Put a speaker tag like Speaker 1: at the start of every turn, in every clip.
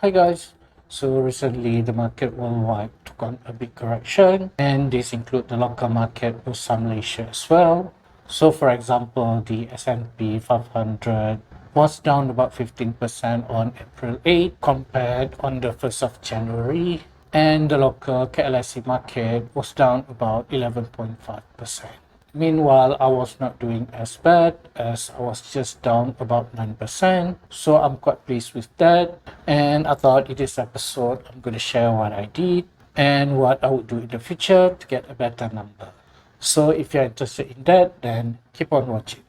Speaker 1: Hi guys. So recently the market worldwide took on a big correction, and this include the local market with some Malaysia as well. So for example, the S&P 500 was down about 15% on April 8 compared on the 1st of January, and the local KLSE market was down about 11.5%. Meanwhile, I was not doing as bad as I was just down about 9%. So I'm quite pleased with that. And I thought in this episode, I'm going to share what I did and what I would do in the future to get a better number. So if you're interested in that, then keep on watching.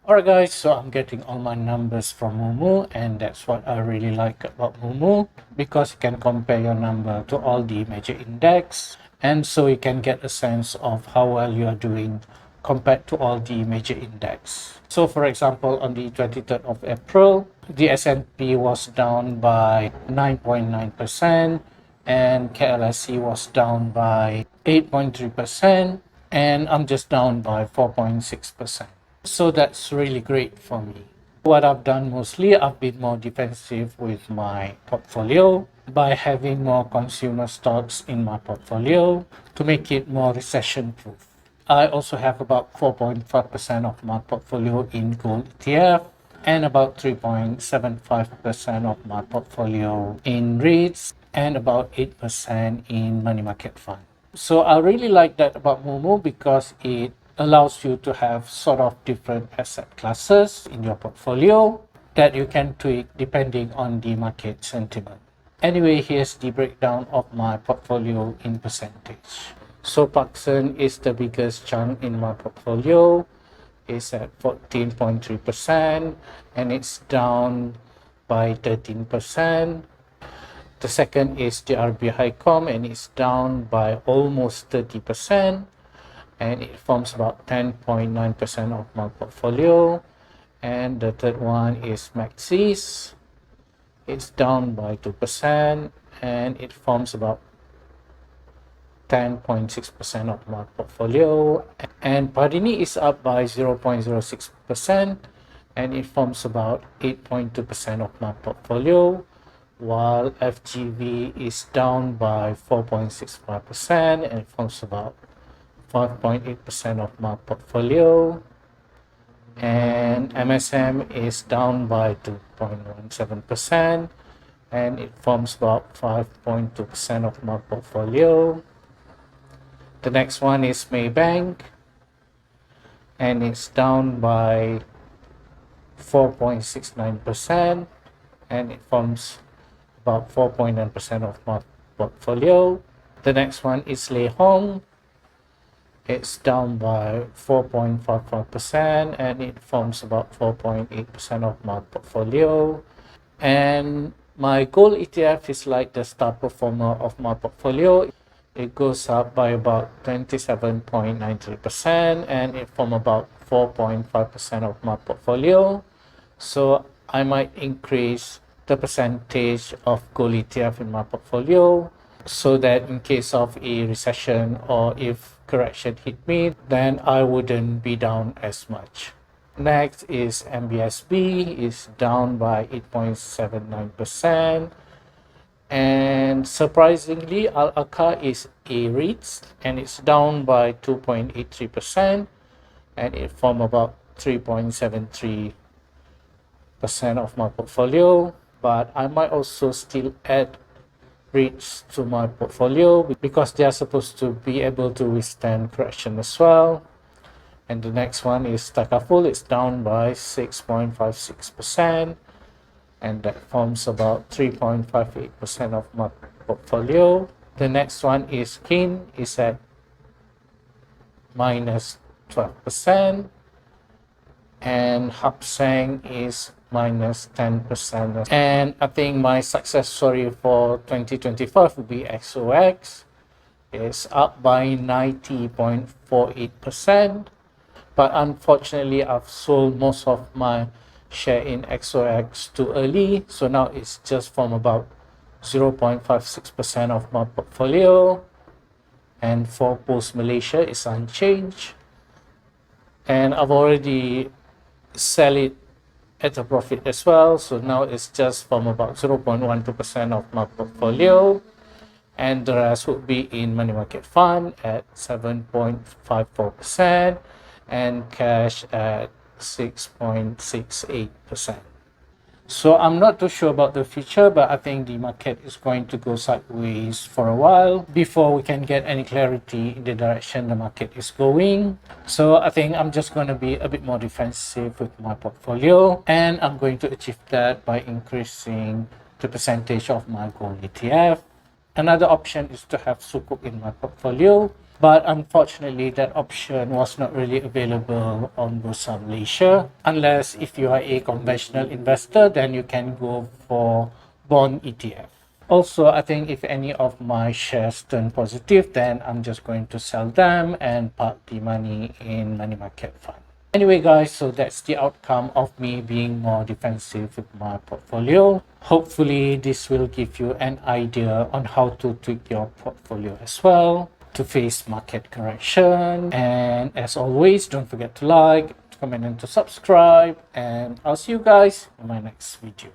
Speaker 1: Alright guys, so I'm getting all my numbers from Moomoo, and that's what I really like about Moomoo, because you can compare your number to all the major index, and so you can get a sense of how well you are doing compared to all the major index. So for example, on the 23rd of April, the S&P was down by 9.9%, and KLSE was down by 8.3%, and I'm just down by 4.6%. So that's really great for me. What I've done mostly, I've been more defensive with my portfolio by having more consumer stocks in my portfolio to make it more recession proof. I also have about 4.5% of my portfolio in gold ETF and about 3.75% of my portfolio in REITs and about 8% in money market fund. So I really like that about Moomoo because it allows you to have sort of different asset classes in your portfolio that you can tweak depending on the market sentiment. Anyway, here's the breakdown of my portfolio in percentage. So Pakistan is the biggest chunk in my portfolio. It's at 14.3% and it's down by 13%. The second is the RB Highcom and it's down by almost 30%. And it forms about 10.9% of my portfolio. And the third one is Maxis. It's down by 2% and it forms about 10.6% of my portfolio. And Padini is up by 0.06% and it forms about 8.2% of my portfolio, while FGV is down by 4.65% and it forms about 5.8% of my portfolio, and MSM is down by 2.17% and it forms about 5.2% of my portfolio. The next one is Maybank and it's down by 4.69% and it forms about 4.9% of my portfolio. The next one is Lei Hong. It's down by 4.55% and it forms about 4.8% of my portfolio. And my gold ETF is like the star performer of my portfolio. It goes up by about 27.93% and it forms about 4.5% of my portfolio. So I might increase the percentage of gold ETF in my portfolio so that in case of a recession or if correction hit me, then I wouldn't be down as much. Next is MBSB, is down by 8.79%. And surprisingly, Al-Aka is a REIT and it's down by 2.83% and it forms about 3.73% of my portfolio. But I might also still add REITs to my portfolio because they are supposed to be able to withstand correction as well. And the next one is Takaful. It's down by 6.56% and that forms about 3.58% of my portfolio. The next one is Kin, is at minus 12%, and Hapsang is minus 10%. And I think my success story for 2025 will be XOX. It's up by 90.48%, but unfortunately I've sold most of my share in XOX too early, so now it's just from about 0.56% of my portfolio. And for Post Malaysia, it's unchanged, and I've already sell it at a profit as well. So now it's just from about 0.12% of my portfolio, and the rest would be in money market fund at 7.54% and cash at 6.68%. So I'm not too sure about the future, but I think the market is going to go sideways for a while before we can get any clarity in the direction the market is going. So I think I'm just going to be a bit more defensive with my portfolio, and I'm going to achieve that by increasing the percentage of my gold ETF. Another option is to have sukuk in my portfolio, but unfortunately that option was not really available on Bursa Malaysia. Unless if you are a conventional investor, then you can go for bond ETF. Also, I think if any of my shares turn positive, then I'm just going to sell them and park the money in money market fund. Anyway guys, so that's the outcome of me being more defensive with my portfolio. Hopefully this will give you an idea on how to tweak your portfolio as well to face market correction. And as always, don't forget to like, to comment and to subscribe, and I'll see you guys in my next video.